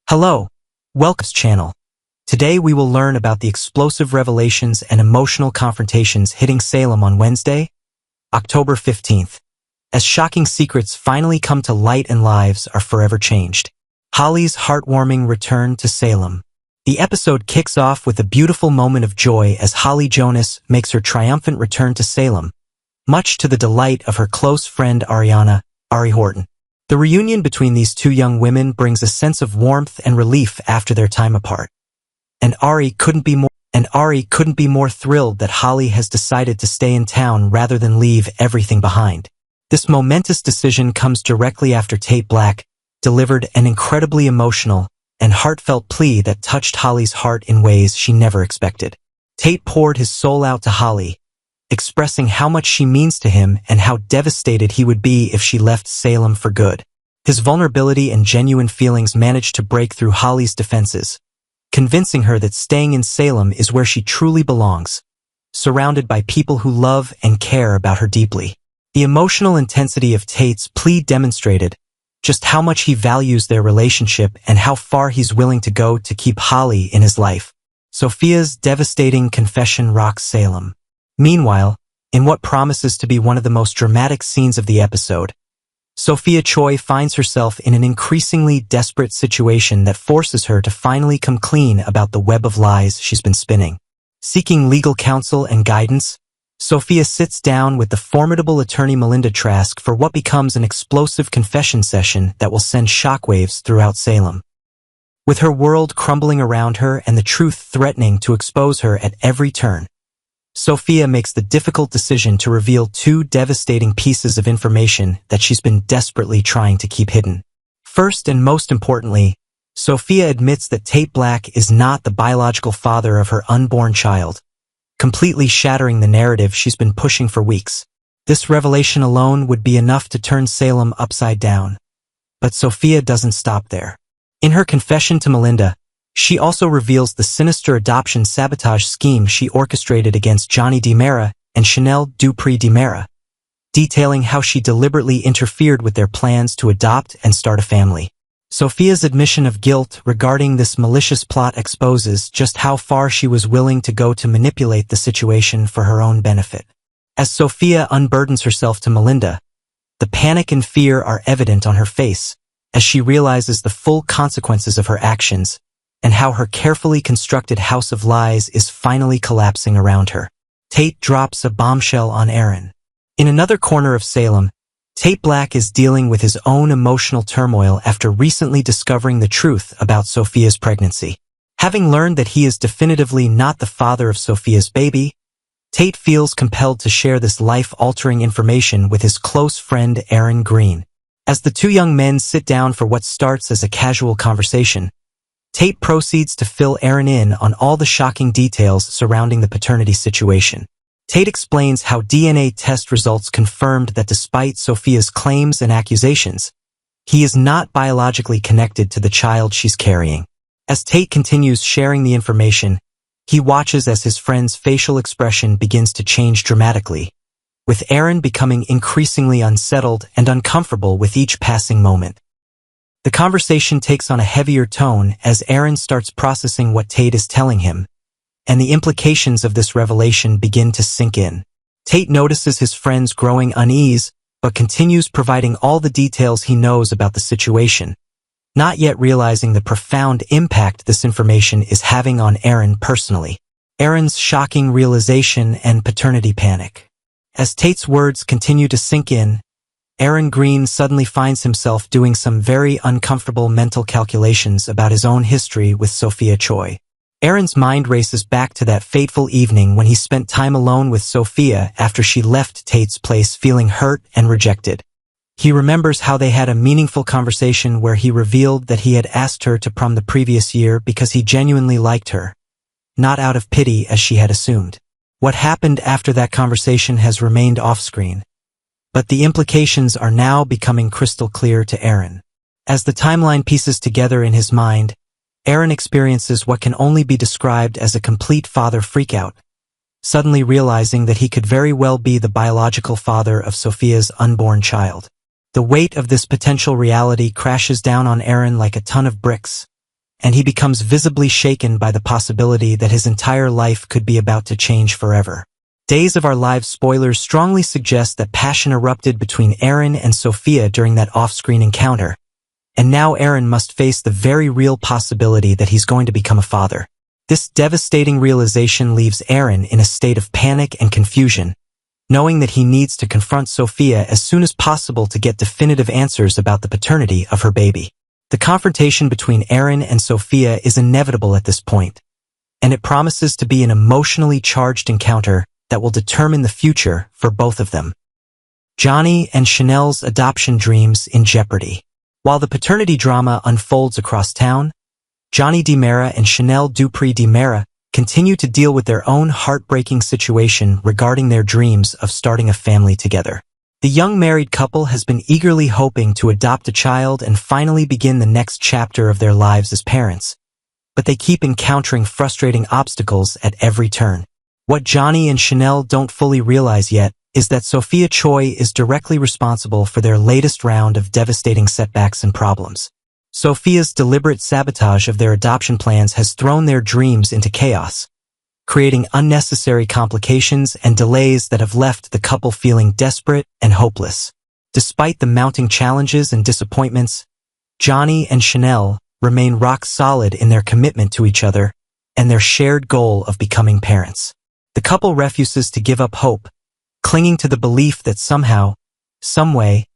Hello, welcome to this channel. Today we will learn about the explosive revelations and emotional confrontations hitting Salem on Wednesday, October 15th, as shocking secrets finally come to light and lives are forever changed. Holly's heartwarming return to Salem. The episode kicks off with a beautiful moment of joy as Holly Jonas makes her triumphant return to Salem, much to the delight of her close friend Ariana, Ari Horton. The reunion between these two young women brings a sense of warmth and relief after their time apart. And Ari couldn't be more thrilled that Holly has decided to stay in town rather than leave everything behind. This momentous decision comes directly after Tate Black delivered an incredibly emotional and heartfelt plea that touched Holly's heart in ways she never expected. Tate poured his soul out to Holly, expressing how much she means to him and how devastated he would be if she left Salem for good. His vulnerability and genuine feelings managed to break through Holly's defenses, convincing her that staying in Salem is where she truly belongs, surrounded by people who love and care about her deeply. The emotional intensity of Tate's plea demonstrated just how much he values their relationship and how far he's willing to go to keep Holly in his life. Sophia's devastating confession rocks Salem. Meanwhile, in what promises to be one of the most dramatic scenes of the episode, Sophia Choi finds herself in an increasingly desperate situation that forces her to finally come clean about the web of lies she's been spinning. Seeking legal counsel and guidance, Sophia sits down with the formidable attorney Melinda Trask for what becomes an explosive confession session that will send shockwaves throughout Salem. With her world crumbling around her and the truth threatening to expose her at every turn, Sophia makes the difficult decision to reveal two devastating pieces of information that she's been desperately trying to keep hidden. First and most importantly, Sophia admits that Tate Black is not the biological father of her unborn child, completely shattering the narrative she's been pushing for weeks. This revelation alone would be enough to turn Salem upside down. But Sophia doesn't stop there. In her confession to Melinda, she also reveals the sinister adoption sabotage scheme she orchestrated against Johnny DiMera and Chanel Dupree DiMera, detailing how she deliberately interfered with their plans to adopt and start a family. Sophia's admission of guilt regarding this malicious plot exposes just how far she was willing to go to manipulate the situation for her own benefit. As Sophia unburdens herself to Melinda, the panic and fear are evident on her face as she realizes the full consequences of her actions and how her carefully constructed house of lies is finally collapsing around her. Tate drops a bombshell on Aaron. In another corner of Salem, Tate Black is dealing with his own emotional turmoil after recently discovering the truth about Sophia's pregnancy. Having learned that he is definitively not the father of Sophia's baby, Tate feels compelled to share this life-altering information with his close friend Aaron Green. As the two young men sit down for what starts as a casual conversation, Tate proceeds to fill Aaron in on all the shocking details surrounding the paternity situation. Tate explains how DNA test results confirmed that despite Sophia's claims and accusations, he is not biologically connected to the child she's carrying. As Tate continues sharing the information, he watches as his friend's facial expression begins to change dramatically, with Aaron becoming increasingly unsettled and uncomfortable with each passing moment. The conversation takes on a heavier tone as Aaron starts processing what Tate is telling him, and the implications of this revelation begin to sink in. Tate notices his friend's growing unease, but continues providing all the details he knows about the situation, not yet realizing the profound impact this information is having on Aaron personally. Aaron's shocking realization and paternity panic. As Tate's words continue to sink in, Aaron Green suddenly finds himself doing some very uncomfortable mental calculations about his own history with Sophia Choi. Aaron's mind races back to that fateful evening when he spent time alone with Sophia after she left Tate's place feeling hurt and rejected. He remembers how they had a meaningful conversation where he revealed that he had asked her to prom the previous year because he genuinely liked her, not out of pity as she had assumed. What happened after that conversation has remained off-screen, but the implications are now becoming crystal clear to Aaron. As the timeline pieces together in his mind, Aaron experiences what can only be described as a complete father freakout, suddenly realizing that he could very well be the biological father of Sophia's unborn child. The weight of this potential reality crashes down on Aaron like a ton of bricks, and he becomes visibly shaken by the possibility that his entire life could be about to change forever. Days of Our Lives spoilers strongly suggest that passion erupted between Aaron and Sophia during that off-screen encounter, and now Aaron must face the very real possibility that he's going to become a father. This devastating realization leaves Aaron in a state of panic and confusion, knowing that he needs to confront Sophia as soon as possible to get definitive answers about the paternity of her baby. The confrontation between Aaron and Sophia is inevitable at this point, and it promises to be an emotionally charged encounter that will determine the future for both of them. Johnny and Chanel's adoption dreams in jeopardy. While the paternity drama unfolds across town, Johnny DiMera and Chanel Dupree DiMera continue to deal with their own heartbreaking situation regarding their dreams of starting a family together. The young married couple has been eagerly hoping to adopt a child and finally begin the next chapter of their lives as parents, but they keep encountering frustrating obstacles at every turn. What Johnny and Chanel don't fully realize yet is that Sophia Choi is directly responsible for their latest round of devastating setbacks and problems. Sophia's deliberate sabotage of their adoption plans has thrown their dreams into chaos, creating unnecessary complications and delays that have left the couple feeling desperate and hopeless. Despite the mounting challenges and disappointments, Johnny and Chanel remain rock solid in their commitment to each other and their shared goal of becoming parents. The couple refuses to give up hope, clinging to the belief that somehow, some way,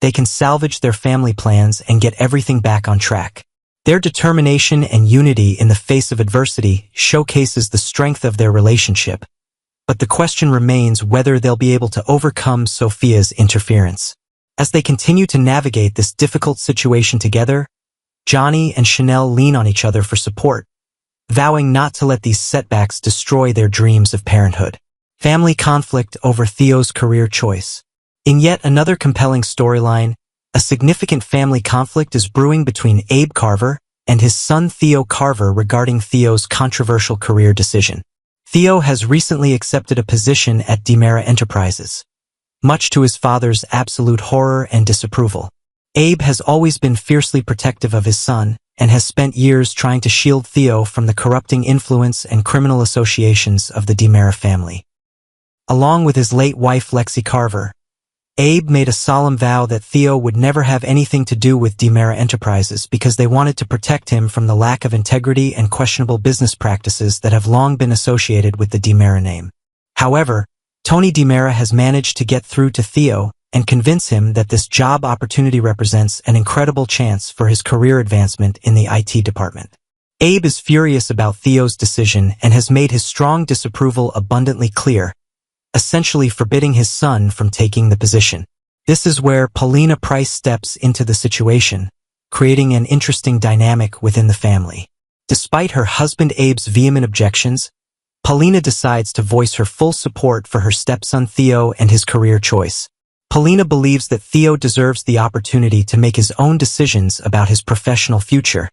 they can salvage their family plans and get everything back on track. Their determination and unity in the face of adversity showcases the strength of their relationship, but the question remains whether they'll be able to overcome Sophia's interference. As they continue to navigate this difficult situation together, Johnny and Chanel lean on each other for support, vowing not to let these setbacks destroy their dreams of parenthood. Family conflict over Theo's career choice. In yet another compelling storyline, a significant family conflict is brewing between Abe Carver and his son Theo Carver regarding Theo's controversial career decision. Theo has recently accepted a position at DiMera Enterprises, much to his father's absolute horror and disapproval. Abe has always been fiercely protective of his son and has spent years trying to shield Theo from the corrupting influence and criminal associations of the DiMera family. Along with his late wife Lexi Carver, Abe made a solemn vow that Theo would never have anything to do with DiMera Enterprises because they wanted to protect him from the lack of integrity and questionable business practices that have long been associated with the DiMera name. However, Tony DiMera has managed to get through to Theo and convince him that this job opportunity represents an incredible chance for his career advancement in the IT department. Abe is furious about Theo's decision and has made his strong disapproval abundantly clear, essentially forbidding his son from taking the position. This is where Paulina Price steps into the situation, creating an interesting dynamic within the family. Despite her husband Abe's vehement objections, Paulina decides to voice her full support for her stepson Theo and his career choice. Paulina believes that Theo deserves the opportunity to make his own decisions about his professional future,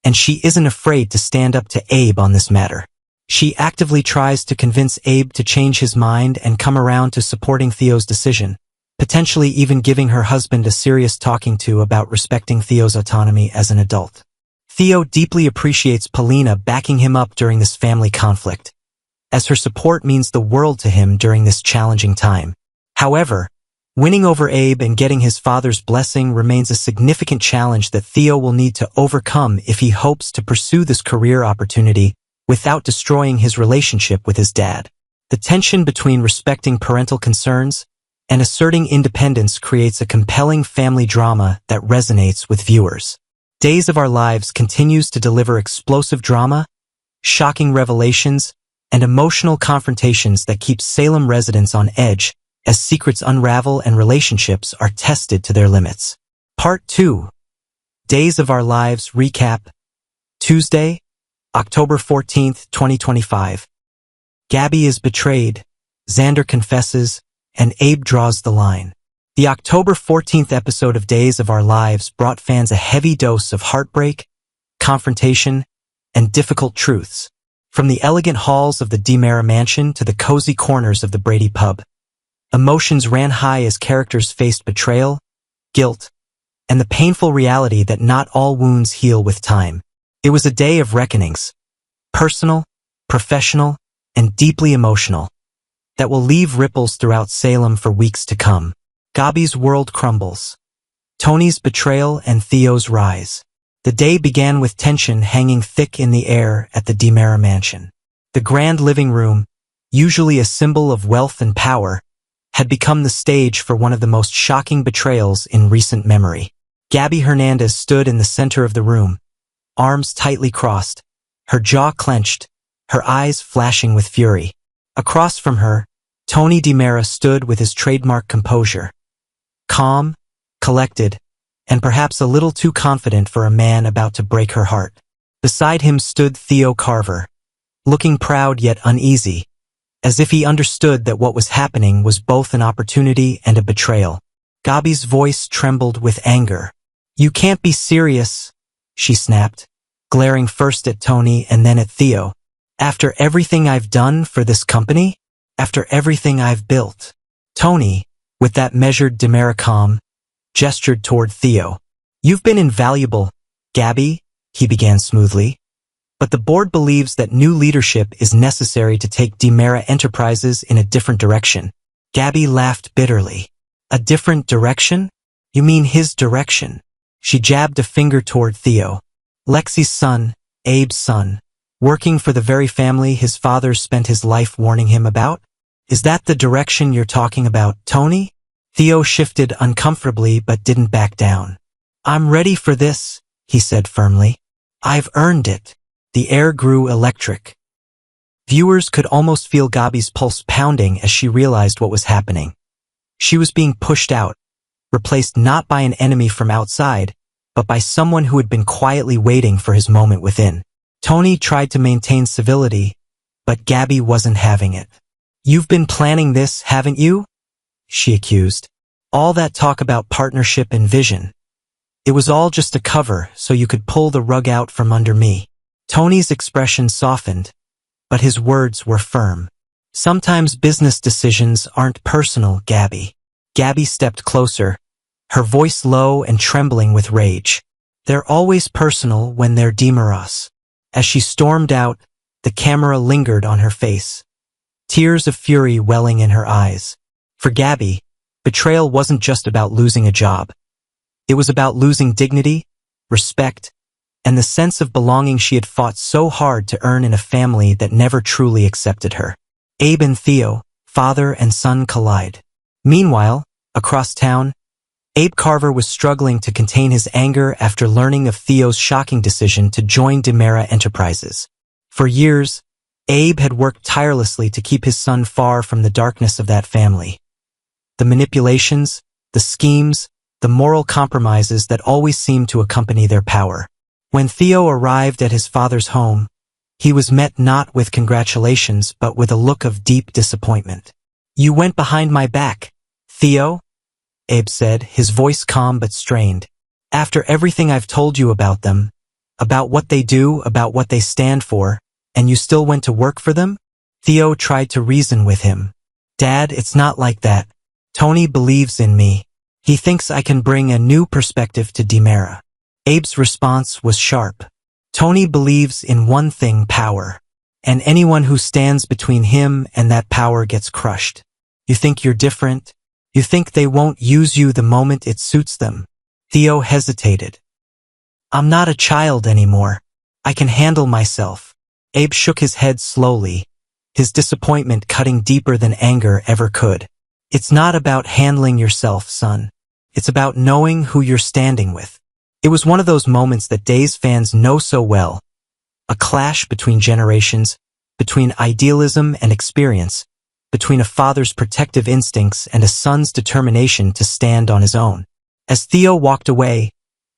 and she isn't afraid to stand up to Abe on this matter. She actively tries to convince Abe to change his mind and come around to supporting Theo's decision, potentially even giving her husband a serious talking to about respecting Theo's autonomy as an adult. Theo deeply appreciates Paulina backing him up during this family conflict, as her support means the world to him during this challenging time. However, winning over Abe and getting his father's blessing remains a significant challenge that Theo will need to overcome if he hopes to pursue this career opportunity without destroying his relationship with his dad. The tension between respecting parental concerns and asserting independence creates a compelling family drama that resonates with viewers. Days of Our Lives continues to deliver explosive drama, shocking revelations, and emotional confrontations that keep Salem residents on edge as secrets unravel and relationships are tested to their limits. Part 2. Days of Our Lives Recap. Tuesday, October 14, 2025. Gabby is betrayed, Xander confesses, and Abe draws the line. The October 14th episode of Days of Our Lives brought fans a heavy dose of heartbreak, confrontation, and difficult truths. From the elegant halls of the DiMera mansion to the cozy corners of the Brady pub, emotions ran high as characters faced betrayal, guilt, and the painful reality that not all wounds heal with time. It was a day of reckonings, personal, professional, and deeply emotional, that will leave ripples throughout Salem for weeks to come. Gabi's world crumbles. Tony's betrayal and Theo's rise. The day began with tension hanging thick in the air at the DiMera mansion. The grand living room, usually a symbol of wealth and power, had become the stage for one of the most shocking betrayals in recent memory. Gabi Hernandez stood in the center of the room, arms tightly crossed, her jaw clenched, her eyes flashing with fury. Across from her, Tony DiMera stood with his trademark composure. Calm, collected, and perhaps a little too confident for a man about to break her heart. Beside him stood Theo Carver, looking proud yet uneasy, as if he understood that what was happening was both an opportunity and a betrayal. Gabi's voice trembled with anger. "You can't be serious," she snapped, glaring first at Tony and then at Theo. "After everything I've done for this company? After everything I've built?" Tony, with that measured DiMera calm, gestured toward Theo. "You've been invaluable, Gabi," he began smoothly. "But the board believes that new leadership is necessary to take DiMera Enterprises in a different direction." Gabi laughed bitterly. "A different direction? You mean his direction?" She jabbed a finger toward Theo. "Lexi's son, Abe's son, working for the very family his father spent his life warning him about? Is that the direction you're talking about, Tony?" Theo shifted uncomfortably but didn't back down. "I'm ready for this," he said firmly. "I've earned it." The air grew electric. Viewers could almost feel Gabi's pulse pounding as she realized what was happening. She was being pushed out, replaced not by an enemy from outside, but by someone who had been quietly waiting for his moment within. Tony tried to maintain civility, but Gabi wasn't having it. "You've been planning this, haven't you?" she accused. "All that talk about partnership and vision. It was all just a cover so you could pull the rug out from under me." Tony's expression softened, but his words were firm. "Sometimes business decisions aren't personal, Gabi." Gabi stepped closer, her voice low and trembling with rage. "They're always personal when they're DiMeras." As she stormed out, the camera lingered on her face, tears of fury welling in her eyes. For Gabi, betrayal wasn't just about losing a job. It was about losing dignity, respect, and the sense of belonging she had fought so hard to earn in a family that never truly accepted her. Abe and Theo, father and son, collide. Meanwhile, across town, Abe Carver was struggling to contain his anger after learning of Theo's shocking decision to join DiMera Enterprises. For years, Abe had worked tirelessly to keep his son far from the darkness of that family. The manipulations, the schemes, the moral compromises that always seemed to accompany their power. When Theo arrived at his father's home, he was met not with congratulations but with a look of deep disappointment. "You went behind my back, Theo," Abe said, his voice calm but strained. "After everything I've told you about them, about what they do, about what they stand for, and you still went to work for them?" Theo tried to reason with him. "Dad, it's not like that. Tony believes in me. He thinks I can bring a new perspective to DiMera." Abe's response was sharp. "Tony believes in one thing, power. And anyone who stands between him and that power gets crushed. You think you're different? You think they won't use you the moment it suits them?" Theo hesitated. "I'm not a child anymore. I can handle myself." Abe shook his head slowly, his disappointment cutting deeper than anger ever could. "It's not about handling yourself, son. It's about knowing who you're standing with." It was one of those moments that Days fans know so well. A clash between generations, between idealism and experience, between a father's protective instincts and a son's determination to stand on his own. As Theo walked away,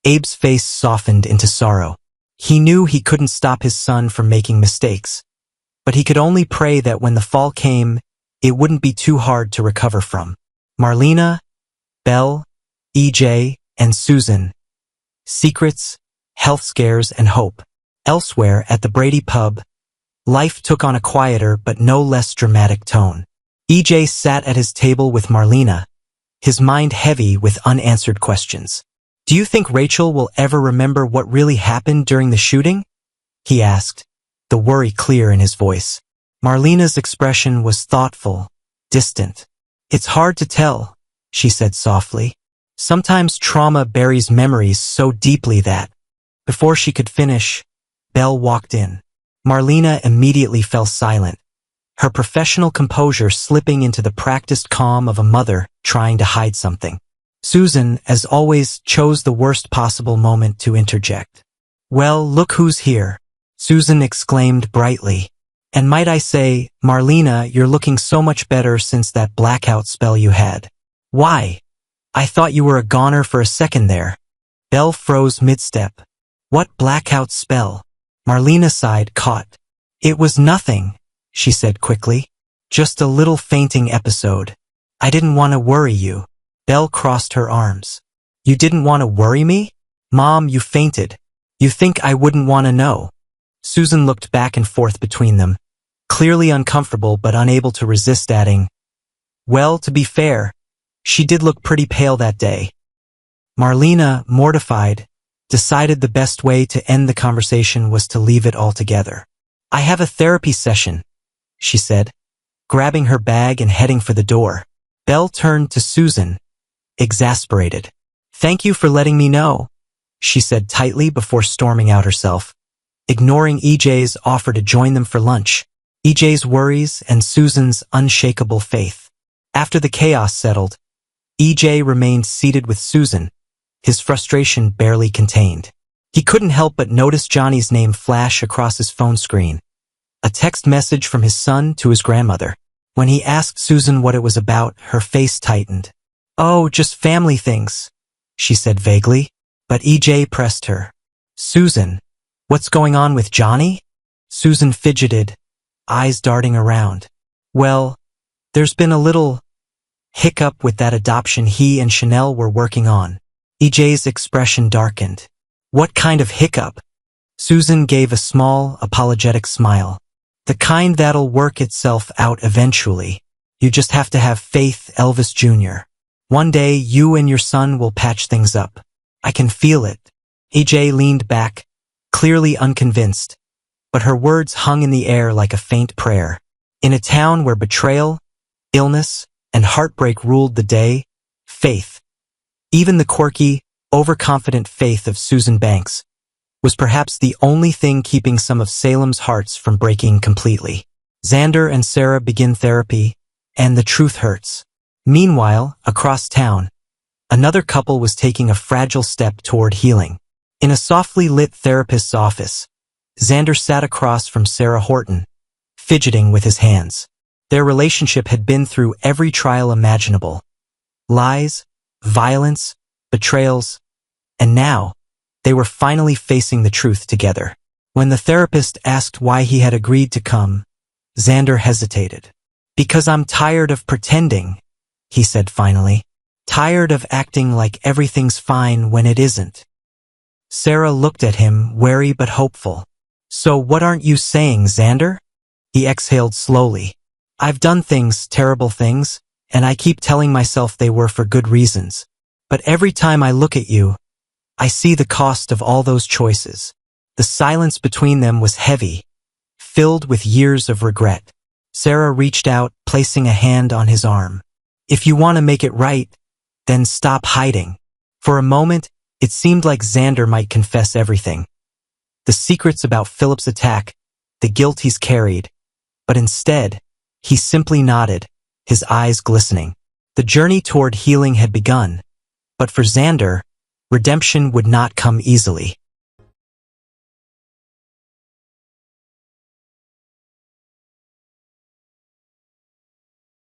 Abe's face softened into sorrow. He knew he couldn't stop his son from making mistakes, but he could only pray that when the fall came, it wouldn't be too hard to recover from. Marlena, Belle, EJ, and Susan. Secrets, health scares, and hope. Elsewhere at the Brady pub, life took on a quieter but no less dramatic tone. EJ sat at his table with Marlena, his mind heavy with unanswered questions. "Do you think Rachel will ever remember what really happened during the shooting?" he asked, the worry clear in his voice. Marlena's expression was thoughtful, distant. It's hard to tell, she said softly. Sometimes trauma buries memories so deeply that, before she could finish, Belle walked in. Marlena immediately fell silent, her professional composure slipping into the practiced calm of a mother trying to hide something. Susan, as always, chose the worst possible moment to interject. Well, look who's here, Susan exclaimed brightly. And might I say, Marlena, you're looking so much better since that blackout spell you had. Why? I thought you were a goner for a second there. Belle froze mid-step. What blackout spell? Marlena sighed, caught. It was nothing, she said quickly. Just a little fainting episode. I didn't want to worry you. Belle crossed her arms. You didn't want to worry me? Mom, you fainted. You think I wouldn't want to know? Susan looked back and forth between them, clearly uncomfortable but unable to resist adding, well, to be fair, she did look pretty pale that day. Marlena, mortified, decided the best way to end the conversation was to leave it altogether. I have a therapy session, she said, grabbing her bag and heading for the door. Belle turned to Susan, exasperated. Thank you for letting me know, she said tightly before storming out herself, ignoring EJ's offer to join them for lunch, EJ's worries and Susan's unshakable faith. After the chaos settled, EJ remained seated with Susan, his frustration barely contained. He couldn't help but notice Johnny's name flash across his phone screen, a text message from his son to his grandmother. When he asked Susan what it was about, her face tightened. Oh, just family things, she said vaguely, but EJ pressed her. Susan, what's going on with Johnny? Susan fidgeted, eyes darting around. Well, there's been a little hiccup with that adoption he and Chanel were working on. EJ's expression darkened. What kind of hiccup? Susan gave a small, apologetic smile. The kind that'll work itself out eventually. You just have to have faith, Elvis Jr. One day, you and your son will patch things up. I can feel it. EJ leaned back, clearly unconvinced, but her words hung in the air like a faint prayer. In a town where betrayal, illness, and heartbreak ruled the day, faith, even the quirky, overconfident faith of Susan Banks, was perhaps the only thing keeping some of Salem's hearts from breaking completely. Xander and Sarah begin therapy, and the truth hurts. Meanwhile, across town, another couple was taking a fragile step toward healing. In a softly lit therapist's office, Xander sat across from Sarah Horton, fidgeting with his hands. Their relationship had been through every trial imaginable. Lies, violence, betrayals, and now, they were finally facing the truth together. When the therapist asked why he had agreed to come, Xander hesitated. Because I'm tired of pretending, he said finally. Tired of acting like everything's fine when it isn't. Sarah looked at him, wary but hopeful. So what aren't you saying, Xander? He exhaled slowly. I've done things, terrible things, and I keep telling myself they were for good reasons. But every time I look at you, I see the cost of all those choices. The silence between them was heavy, filled with years of regret. Sarah reached out, placing a hand on his arm. If you want to make it right, then stop hiding. For a moment, it seemed like Xander might confess everything. The secrets about Philip's attack, the guilt he's carried. But instead, he simply nodded, his eyes glistening. The journey toward healing had begun. But for Xander, redemption would not come easily.